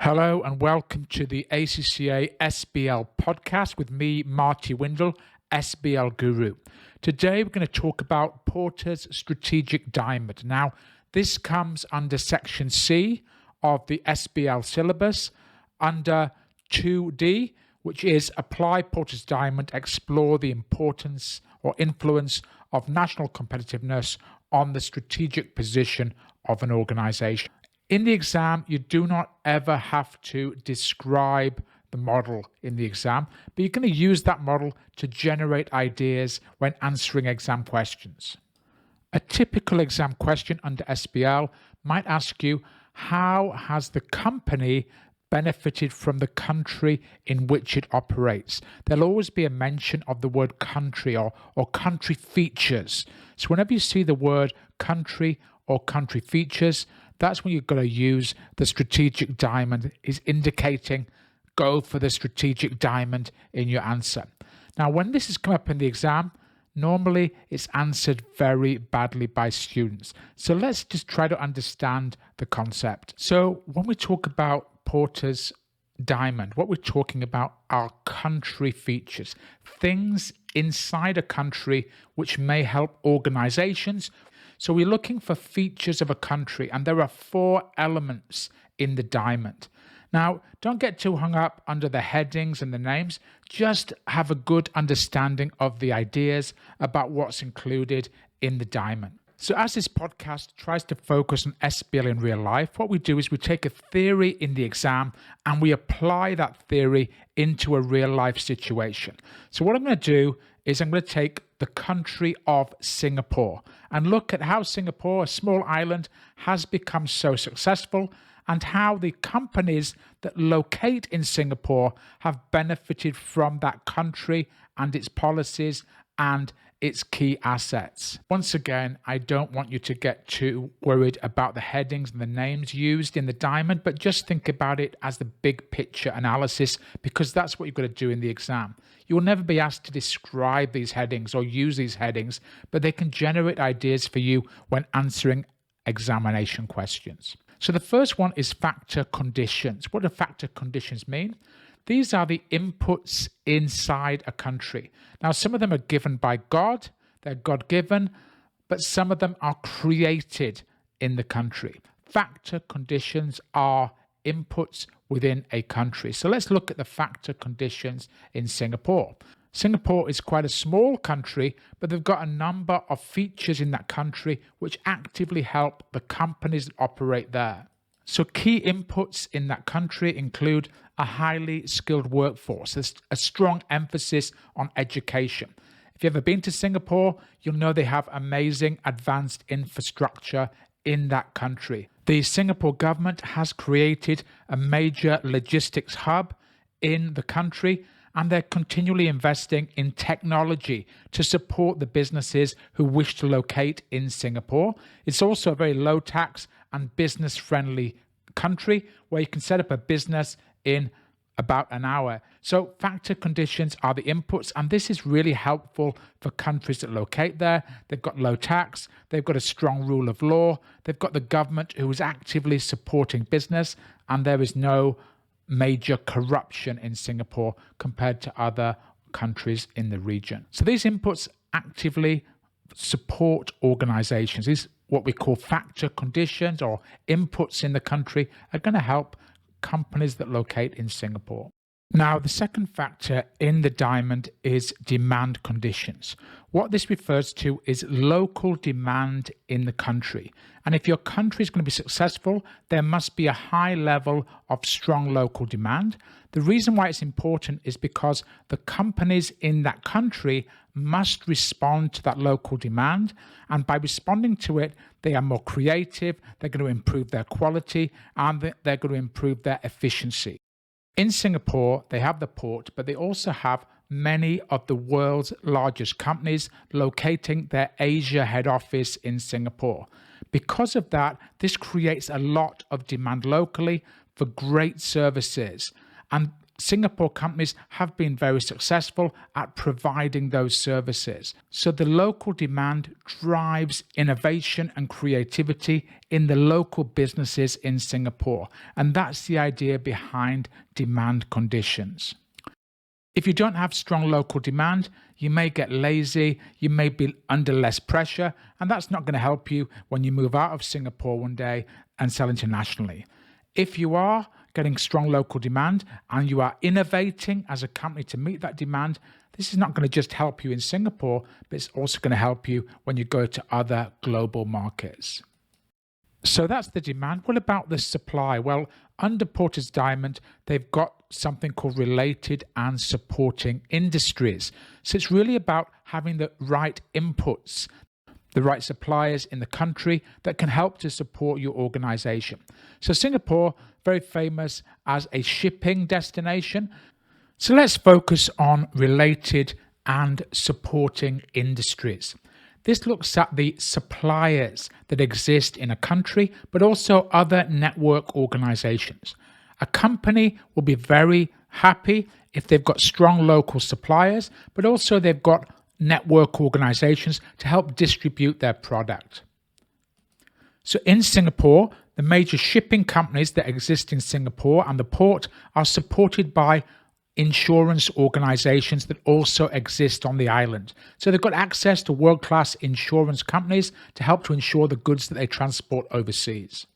Hello and welcome to the ACCA SBL podcast with me, Marty Windle, SBLGuru. Today we're going to talk about Porter's Strategic Diamond. Now, this comes under Section C of the SBL syllabus under 2D, which is Apply Porter's Diamond, explore the importance or influence of national competitiveness on the strategic position of an organization. In the exam, you do not ever have to describe the model in the exam, but you're going to use that model to generate ideas when answering exam questions. A typical exam question under SBL might ask you, how has the company benefited from the country in which it operates? There'll always be a mention of the word country or country features. So whenever you see the word country or country features, that's when you've got to use the strategic diamond is indicating go for the strategic diamond in your answer. Now, when this has come up in the exam, normally it's answered very badly by students. So let's just try to understand the concept. So when we talk about Porter's diamond, what we're talking about are country features, things inside a country which may help organizations. So we're looking for features of a country, and there are 4 elements in the diamond. Now, don't get too hung up under the headings and the names. Just have a good understanding of the ideas about what's included in the diamond. So as this podcast tries to focus on SBL in real life, what we do is we take a theory in the exam and we apply that theory into a real life situation. So what I'm going to do is I'm going to take the country of Singapore and look at how Singapore, a small island, has become so successful and how the companies that locate in Singapore have benefited from that country and its policies and its key assets. Once again, I don't want you to get too worried about the headings and the names used in the diamond, but just think about it as the big picture analysis, because that's what you've got to do in the exam. You will never be asked to describe these headings or use these headings, but they can generate ideas for you when answering examination questions. So the first one is factor conditions. What do factor conditions mean? These are the inputs inside a country. Now, some of them are given by God, they're God-given, but some of them are created in the country. Factor conditions are inputs within a country. So let's look at the factor conditions in Singapore. Singapore is quite a small country, but they've got a number of features in that country which actively help the companies that operate there. So key inputs in that country include a highly skilled workforce. There's a strong emphasis on education. If you've ever been to Singapore, you'll know they have amazing advanced infrastructure in that country. The Singapore government has created a major logistics hub in the country, and they're continually investing in technology to support the businesses who wish to locate in Singapore. It's also a very low tax and business-friendly country where you can set up a business in about an hour. So factor conditions are the inputs, and this is really helpful for countries that locate there. They've got low tax, they've got a strong rule of law, they've got the government who is actively supporting business, and there is no major corruption in Singapore compared to other countries in the region. So these inputs actively support organizations. These what we call factor conditions or inputs in the country are going to help companies that locate in Singapore. Now, the second factor in the diamond is demand conditions. What this refers to is local demand in the country. And if your country is going to be successful, there must be a high level of strong local demand. The reason why it's important is because the companies in that country must respond to that local demand. And by responding to it, they are more creative, they're going to improve their quality, and they're going to improve their efficiency. In Singapore, they have the port, but they also have many of the world's largest companies locating their Asia head office in Singapore. Because of that, this creates a lot of demand locally for great services. And Singapore companies have been very successful at providing those services. So the local demand drives innovation and creativity in the local businesses in Singapore. And that's the idea behind demand conditions. If you don't have strong local demand, you may get lazy, you may be under less pressure, and that's not going to help you when you move out of Singapore one day and sell internationally. If you are getting strong local demand and you are innovating as a company to meet that demand, this is not going to just help you in Singapore, but it's also going to help you when you go to other global markets. So that's the demand. What about the supply? Well, under Porter's Diamond, they've got something called related and supporting industries. So it's really about having the right inputs, the right suppliers in the country that can help to support your organization. So Singapore, very famous as a shipping destination. So let's focus on related and supporting industries. This looks at the suppliers that exist in a country, but also other network organizations. A company will be very happy if they've got strong local suppliers, but also they've got network organizations to help distribute their product. So in Singapore, the major shipping companies that exist in Singapore and the port are supported by insurance organizations that also exist on the island. So they've got access to world-class insurance companies to help to insure the goods that they transport overseas.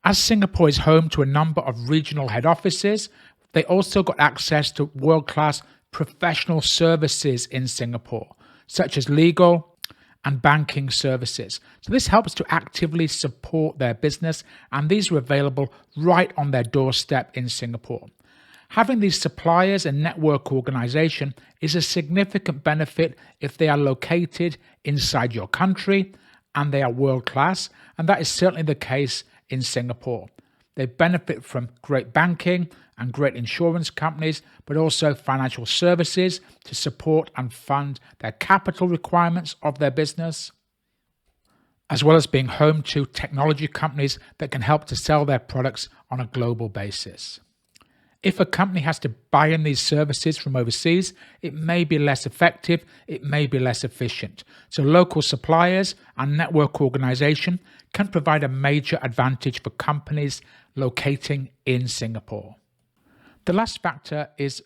As Singapore is home to a number of regional head offices, they also got access to world-class professional services in Singapore, such as legal and banking services. So this helps to actively support their business, and these are available right on their doorstep in Singapore. Having these suppliers and network organization is a significant benefit if they are located inside your country and they are world-class, and that is certainly the case in Singapore. They benefit from great banking and great insurance companies, but also financial services to support and fund their capital requirements of their business, as well as being home to technology companies that can help to sell their products on a global basis. If a company has to buy in these services from overseas, it may be less effective, it may be less efficient. So local suppliers and network organization can provide a major advantage for companies locating in Singapore. The last factor is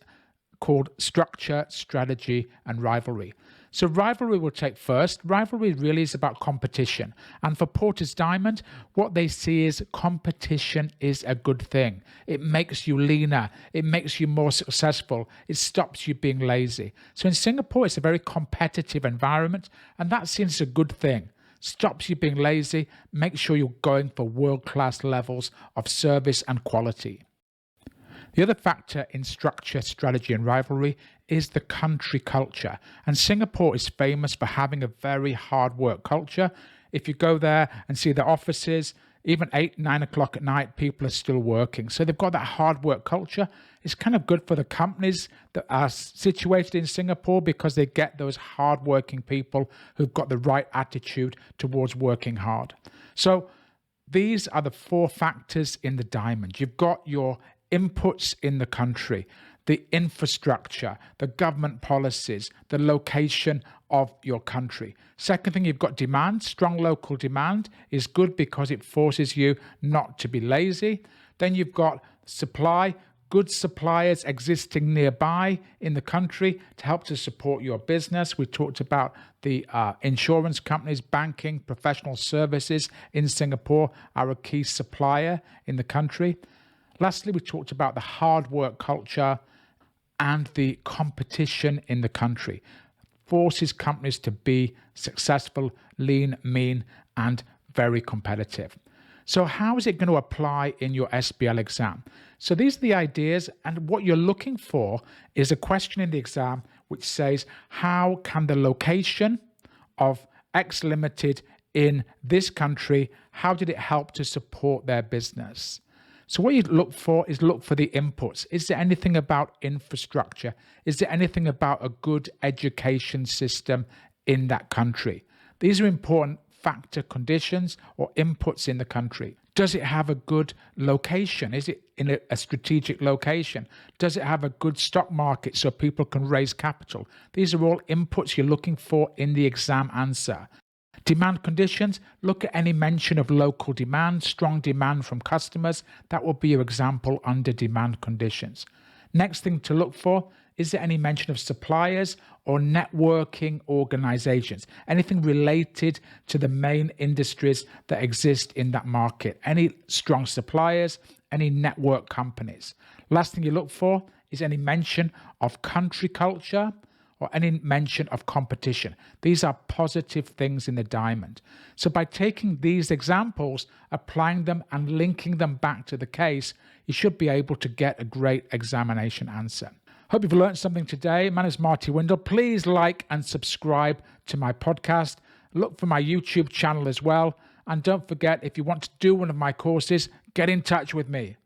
called structure, strategy, and rivalry. So rivalry will take first. Rivalry really is about competition. And for Porter's Diamond, what they see is competition is a good thing. It makes you leaner. It makes you more successful. It stops you being lazy. So in Singapore, it's a very competitive environment, and that seems a good thing. Stops you being lazy, makes sure you're going for world-class levels of service and quality. The other factor in structure, strategy, and rivalry is the country culture. And Singapore is famous for having a very hard work culture. If you go there and see the offices, even 8, 9 o'clock at night, people are still working. So they've got that hard work culture. It's kind of good for the companies that are situated in Singapore because they get those hard-working people who've got the right attitude towards working hard. So these are the 4 factors in the diamond. You've got your inputs in the country, the infrastructure, the government policies, the location of your country. Second thing, you've got demand. Strong local demand is good because it forces you not to be lazy. Then you've got supply, good suppliers existing nearby in the country to help to support your business. We talked about the insurance companies, banking, professional services in Singapore are a key supplier in the country. Lastly, we talked about the hard work culture and the competition in the country. Forces companies to be successful, lean, mean, and very competitive. So how is it going to apply in your SBL exam? So these are the ideas, and what you're looking for is a question in the exam which says, how can the location of X Limited in this country, how did it help to support their business? So what you look for the inputs. Is there anything about infrastructure? Is there anything about a good education system in that country? These are important factor conditions or inputs in the country? Does it have a good location? Is it in a strategic location? Does it have a good stock market so people can raise capital? These are all inputs you're looking for in the exam answer. Demand conditions, look at any mention of local demand, strong demand from customers. That will be your example under demand conditions. Next thing to look for, is there any mention of suppliers or networking organizations? Anything related to the main industries that exist in that market? Any strong suppliers, any network companies? Last thing you look for is any mention of country culture or any mention of competition. These are positive things in the diamond. So by taking these examples, applying them and linking them back to the case, you should be able to get a great examination answer. Hope you've learned something today. My name is Marty Windle. Please like and subscribe to my podcast. Look for my YouTube channel as well. And don't forget, if you want to do one of my courses, get in touch with me.